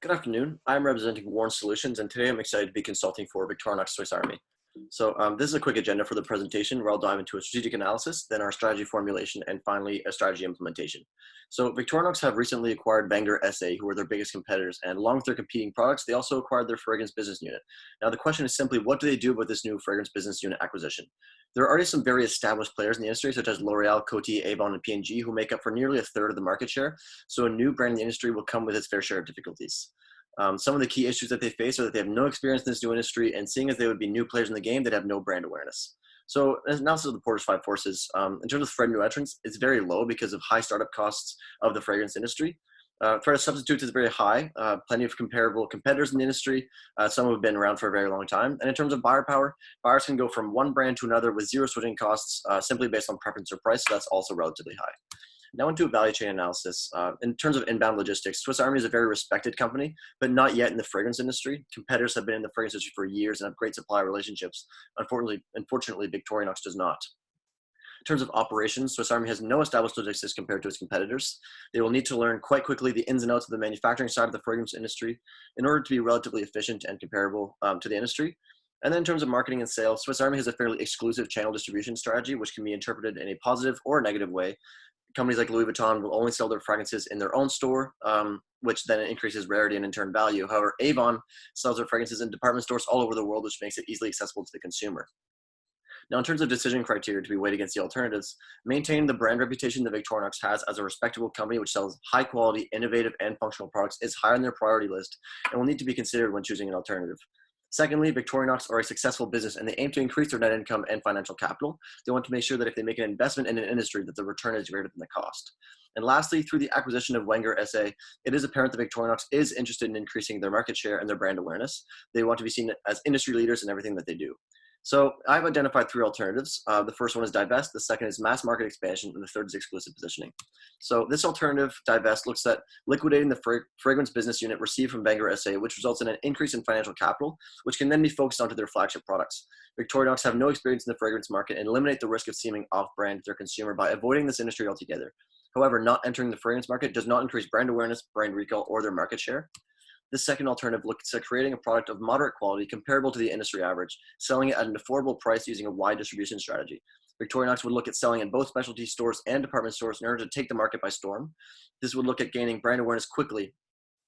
Good afternoon. I'm representing Warren Solutions, and today I'm excited to be consulting for Victorinox Swiss Army. This is a quick agenda for the presentation where I'll dive into a strategic analysis, then our strategy formulation, and finally a strategy implementation. Victorinox have recently acquired Wenger SA, who are their biggest competitors, and along with their competing products, they also acquired their fragrance business unit. Now, the question is simply, what do they do with this new fragrance business unit acquisition? There are already some very established players in the industry, such as L'Oreal, Coty, Avon, and P&G, who make up for nearly a third of the market share. So a new brand in the industry will come with its fair share of difficulties. Some of the key issues that they face are that they have no experience in this new industry, and seeing as they would be new players in the game, they'd have no brand awareness. So, analysis of the Porter's Five Forces, in terms of threat new entrants, it's very low because of high startup costs of the fragrance industry. Threat of substitutes is very high. Plenty of comparable competitors in the industry. Some have been around for a very long time. And in terms of buyer power, buyers can go from one brand to another with zero switching costs, simply based on preference or price. So that's also relatively high. Now into a value chain analysis. In terms of inbound logistics, Swiss Army is a very respected company, but not yet in the fragrance industry. Competitors have been in the fragrance industry for years and have great supplier relationships. Unfortunately, Victorinox does not. In terms of operations, Swiss Army has no established logistics compared to its competitors. They will need to learn quite quickly the ins and outs of the manufacturing side of the fragrance industry in order to be relatively efficient and comparable to the industry. And then in terms of marketing and sales, Swiss Army has a fairly exclusive channel distribution strategy, which can be interpreted in a positive or a negative way. Companies like Louis Vuitton will only sell their fragrances in their own store, which then increases rarity and in turn value. However, Avon sells their fragrances in department stores all over the world, which makes it easily accessible to the consumer. Now, in terms of decision criteria to be weighed against the alternatives, maintain the brand reputation that Victorinox has as a respectable company which sells high quality, innovative, and functional products is high on their priority list and will need to be considered when choosing an alternative. Secondly, Victorinox are a successful business and they aim to increase their net income and financial capital. They want to make sure that if they make an investment in an industry, that the return is greater than the cost. And lastly, through the acquisition of Wenger SA, it is apparent that Victorinox is interested in increasing their market share and their brand awareness. They want to be seen as industry leaders in everything that they do. So I've identified three alternatives. The first one is divest, the second is mass market expansion, and the third is exclusive positioning. So this alternative, divest, looks at liquidating the fragrance business unit received from Wenger SA, which results in an increase in financial capital, which can then be focused onto their flagship products. Victorinox have no experience in the fragrance market and eliminate the risk of seeming off-brand to their consumer by avoiding this industry altogether. However, not entering the fragrance market does not increase brand awareness, brand recall, or their market share. This second alternative looks at creating a product of moderate quality comparable to the industry average, selling it at an affordable price using a wide distribution strategy. Victorinox would look at selling in both specialty stores and department stores in order to take the market by storm. This would look at gaining brand awareness quickly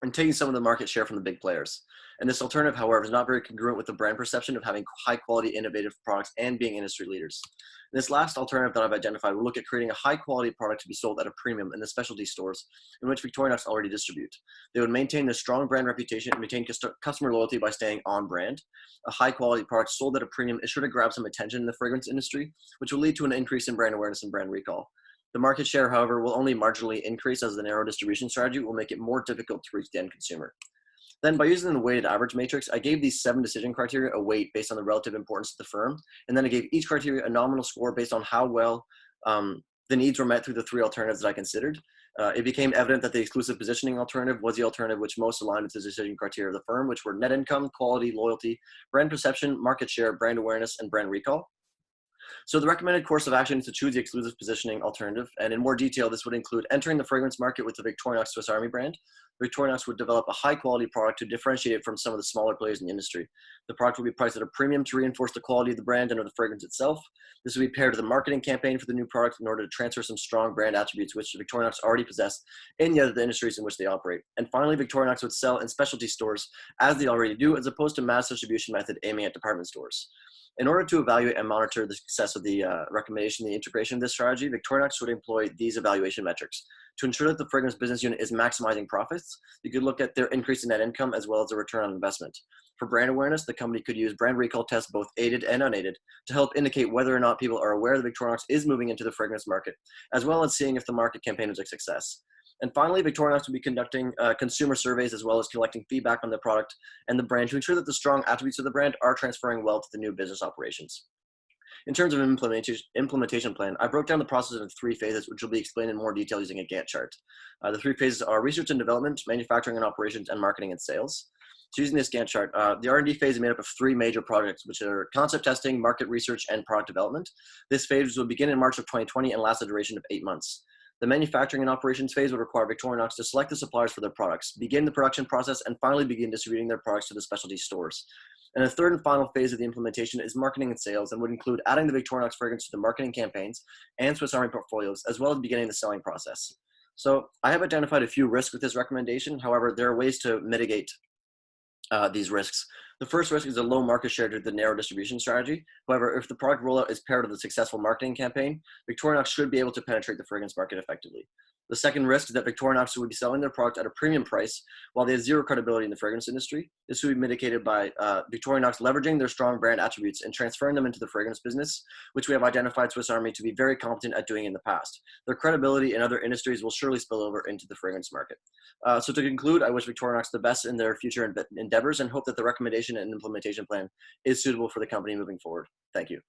and taking some of the market share from the big players. And this alternative, however, is not very congruent with the brand perception of having high quality, innovative products and being industry leaders. This last alternative that I've identified will look at creating a high quality product to be sold at a premium in the specialty stores in which Victorinox already distribute. They would maintain their strong brand reputation and maintain customer loyalty by staying on brand. A high quality product sold at a premium is sure to grab some attention in the fragrance industry, which will lead to an increase in brand awareness and brand recall. The market share, however, will only marginally increase as the narrow distribution strategy will make it more difficult to reach the end consumer. Then by using the weighted average matrix, I gave these 7 decision criteria a weight based on the relative importance of the firm. And then I gave each criteria a nominal score based on how well the needs were met through the 3 alternatives that I considered. It became evident that the exclusive positioning alternative was the alternative which most aligned with the decision criteria of the firm, which were net income, quality, loyalty, brand perception, market share, brand awareness, and brand recall. So the recommended course of action is to choose the exclusive positioning alternative. And in more detail, this would include entering the fragrance market with the Victorinox Swiss Army brand. Victorinox would develop a high quality product to differentiate it from some of the smaller players in the industry. The product would be priced at a premium to reinforce the quality of the brand and of the fragrance itself. This would be paired with a marketing campaign for the new product in order to transfer some strong brand attributes which Victorinox already possess in the other industries in which they operate. And finally, Victorinox would sell in specialty stores as they already do, as opposed to mass distribution method aiming at department stores. In order to evaluate and monitor the success of the recommendation, the integration of this strategy, Victorinox would employ these evaluation metrics. To ensure that the fragrance business unit is maximizing profits, you could look at their increase in net income as well as a return on investment. For brand awareness, the company could use brand recall tests, both aided and unaided, to help indicate whether or not people are aware that Victorinox is moving into the fragrance market, as well as seeing if the market campaign was a success. And finally, Victorinox will be conducting consumer surveys as well as collecting feedback on the product and the brand to ensure that the strong attributes of the brand are transferring well to the new business operations. In terms of implementation plan, I broke down the process into 3 phases, which will be explained in more detail using a Gantt chart. The 3 phases are research and development, manufacturing and operations, and marketing and sales. So using this Gantt chart, the R&D phase is made up of 3 major projects, which are concept testing, market research, and product development. This phase will begin in March of 2020 and last a duration of 8 months. The manufacturing and operations phase would require Victorinox to select the suppliers for their products, begin the production process, and finally begin distributing their products to the specialty stores. And the third and final phase of the implementation is marketing and sales, and would include adding the Victorinox fragrance to the marketing campaigns and Swiss Army portfolios, as well as beginning the selling process. So I have identified a few risks with this recommendation. However, there are ways to mitigate these risks. The first risk is a low market share due to the narrow distribution strategy. However, if the product rollout is paired with a successful marketing campaign, Victorinox should be able to penetrate the fragrance market effectively. The second risk is that Victorinox would be selling their product at a premium price while they have zero credibility in the fragrance industry. This would be mitigated by Victorinox leveraging their strong brand attributes and transferring them into the fragrance business, which we have identified Swiss Army to be very competent at doing in the past. Their credibility in other industries will surely spill over into the fragrance market. So to conclude, I wish Victorinox the best in their future endeavors and hope that the recommendation and implementation plan is suitable for the company moving forward. Thank you.